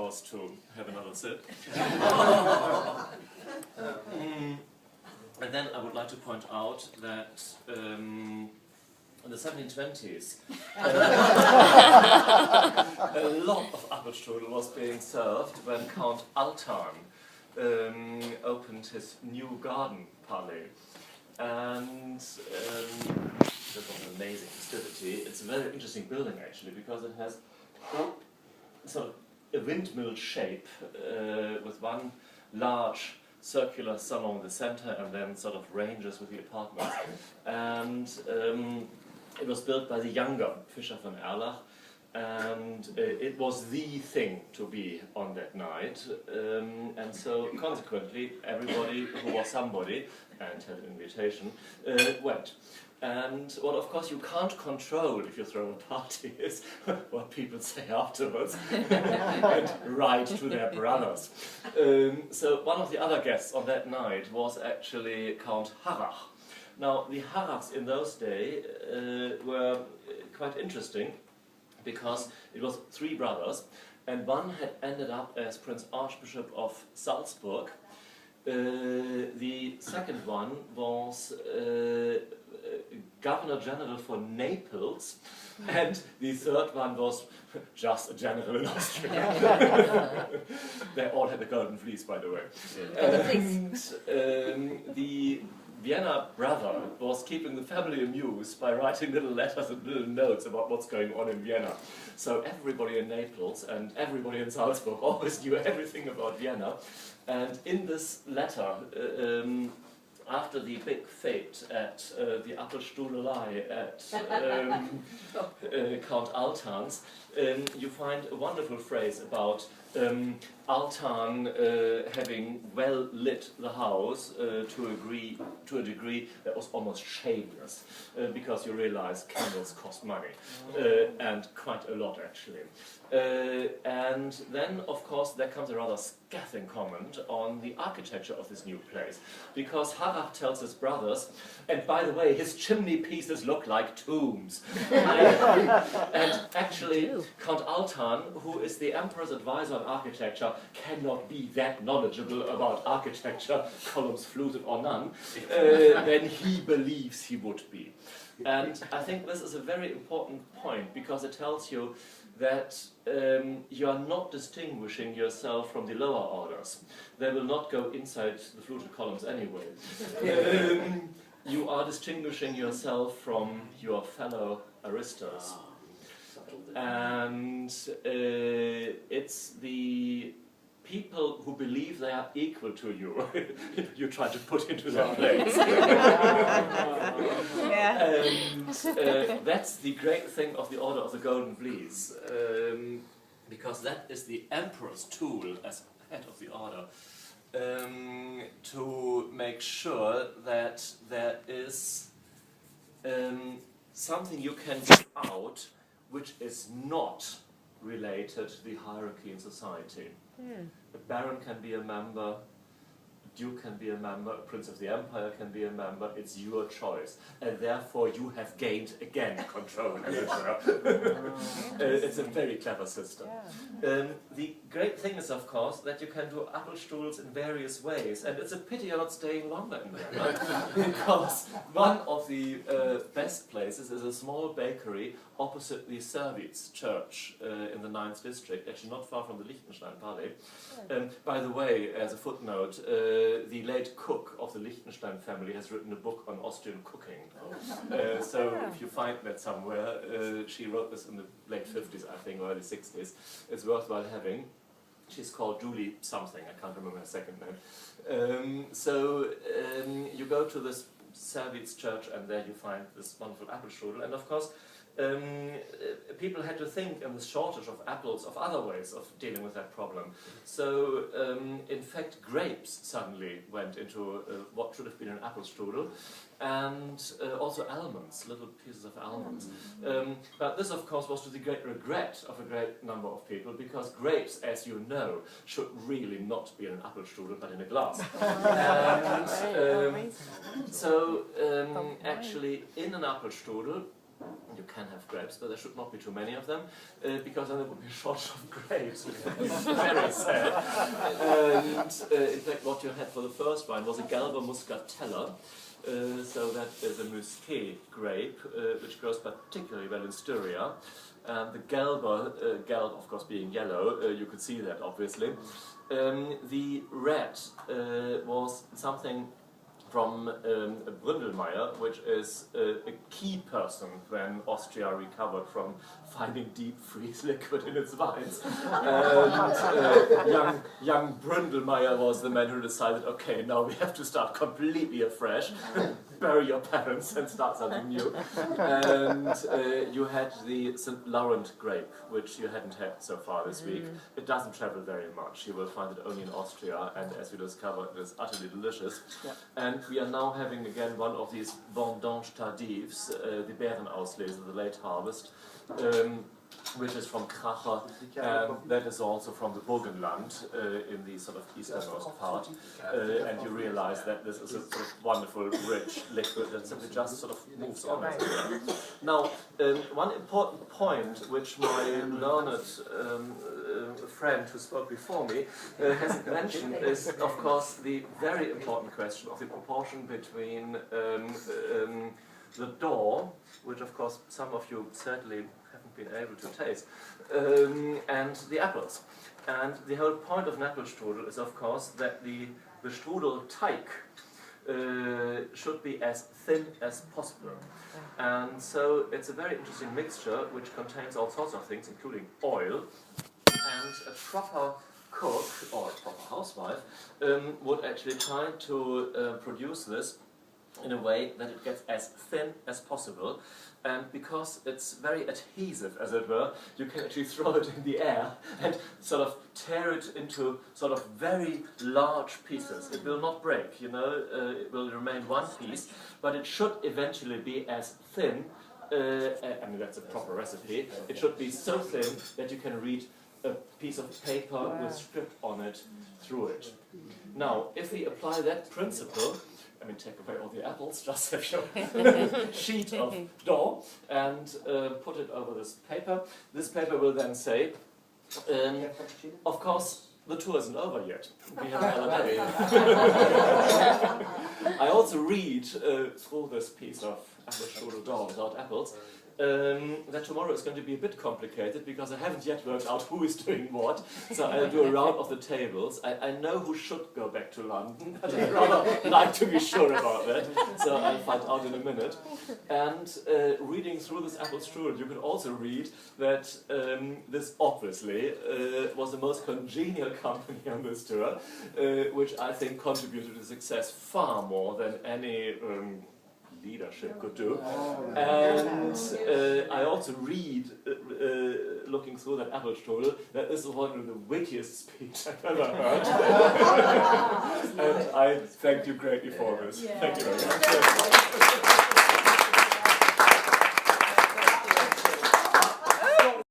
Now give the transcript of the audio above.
pause to have another sip. And then I would like to point out that in the 1720s, a lot of Apfelstrudel was being served when Count Altan opened his new garden palais. And that was an amazing festivity. It's a very interesting building actually, because it has sort of a windmill shape with one large circular salon in the center and then sort of ranges with the apartments. And it was built by the younger Fischer von Erlach, and it was the thing to be on that night. And so consequently everybody who was somebody and had an invitation went. And what of course you can't control if you throw a party is what people say afterwards and write to their brothers. So one of the other guests on that night was actually Count Harrach. Now the Harrachs in those days were quite interesting, because it was three brothers, and one had ended up as Prince Archbishop of Salzburg. The second one was Governor General for Naples, and the third one was just a general in Austria. They all had the golden fleece, by the way. And the Vienna brother was keeping the family amused by writing little letters and little notes about what's going on in Vienna. So everybody in Naples and everybody in Salzburg always knew everything about Vienna. And in this letter, after the big fete at the Apfelstudelei at Count Altan's, you find a wonderful phrase about Altan having well lit the house to a degree that was almost shameless, because you realize candles cost money, and quite a lot actually. And then of course there comes a rather scathing comment on the architecture of this new place, because Harrach tells his brothers, and by the way his chimney pieces look like tombs. And actually Count Altan, who is the emperor's advisor on architecture, cannot be that knowledgeable about architecture, columns fluted or none, than he believes he would be. And I think this is a very important point, because it tells you that you are not distinguishing yourself from the lower orders. They will not go inside the fluted columns anyway. You are distinguishing yourself from your fellow aristos. And it's the people who believe they are equal to you, you try to put into their place. And that's the great thing of the Order of the Golden Fleece, because that is the emperor's tool as head of the order, to make sure that there is something you can give out which is not related to the hierarchy in society. A baron can be a member, a duke can be a member, a prince of the empire can be a member. It's your choice, and therefore you have gained again control. It's a very clever system. The great thing is, of course, that you can do Apfelstrudels in various ways, and it's a pity you're not staying longer in there, right? Because one of the best places is a small bakery opposite the Servitz church in the 9th district, actually not far from the Liechtenstein Palais. By the way, as a footnote, the late cook of the Liechtenstein family has written a book on Austrian cooking. So if you find that somewhere, she wrote this in the late 50s, I think, or early 60s. It's worthwhile having. She's called Julie something, I can't remember her second name. You go to this Servitz church, and there you find this wonderful Apfelstrudel, and of course people had to think in the shortage of apples of other ways of dealing with that problem. So in fact grapes suddenly went into what should have been an Apfelstrudel, and also almonds, little pieces of almonds. But this of course was to the great regret of a great number of people, because grapes, as you know, should really not be in an Apfelstrudel but in a glass. And, actually in an Apfelstrudel You can have grapes, but there should not be too many of them, because then there would be a shortage of grapes, which is very sad. And in fact, what you had for the first wine was a Galba Muscatella. So that is a Musquet grape, which grows particularly well in Styria. The Galba, Galb of course being yellow, you could see that obviously. The red was something from Bründelmeier, which is a key person when Austria recovered from finding deep freeze liquid in its wines. And young Bründelmeier was the man who decided, okay, now we have to start completely afresh, bury your parents and start something new. And you had the St. Laurent grape, which you hadn't had so far this week. It doesn't travel very much. You will find it only in Austria, and as we discovered, it is utterly delicious. Yeah. And we are now having again one of these vendanges tardives, the Beerenauslese, the late harvest, which is from Kracher, and that is also from the Burgenland in the sort of easternmost part. And you realize that this is a sort of wonderful, rich liquid that simply just sort of moves on everywhere. Now, one important point which my learned friend who spoke before me hasn't mentioned is, of course, the very important question of the proportion between the door, which of course some of you certainly haven't been able to taste, and the apples. And the whole point of an apple strudel is, of course, that the strudel teig should be as thin as possible. And so it's a very interesting mixture which contains all sorts of things, including oil, and a proper cook or a proper housewife would actually try to produce this in a way that it gets as thin as possible, and because it's very adhesive, as it were, you can actually throw it in the air and sort of tear it into sort of very large pieces. It will not break, you know, it will remain one piece, but it should eventually be as thin, I mean that's a proper recipe, it should be so thin that you can read a piece of paper with script on it through it. Now, if we apply that principle, I mean, take away all the apples, just have your sheet of dough and put it over this paper. This paper will then say, of course, the tour isn't over yet. We have another day. I also read through this piece of apple strudel dough without apples, that tomorrow is going to be a bit complicated because I haven't yet worked out who is doing what, so I'll do a round of the tables. I know who should go back to London, but I'd rather like to be sure about that, so I'll find out in a minute. And reading through this apple strudel, you can also read that this obviously was the most congenial company on this tour, which I think contributed to success far more than any leadership could do. And I also read, looking through that apple strudel, that this is one of the wittiest speech I've ever heard. And I thank you greatly for this. Thank you very much.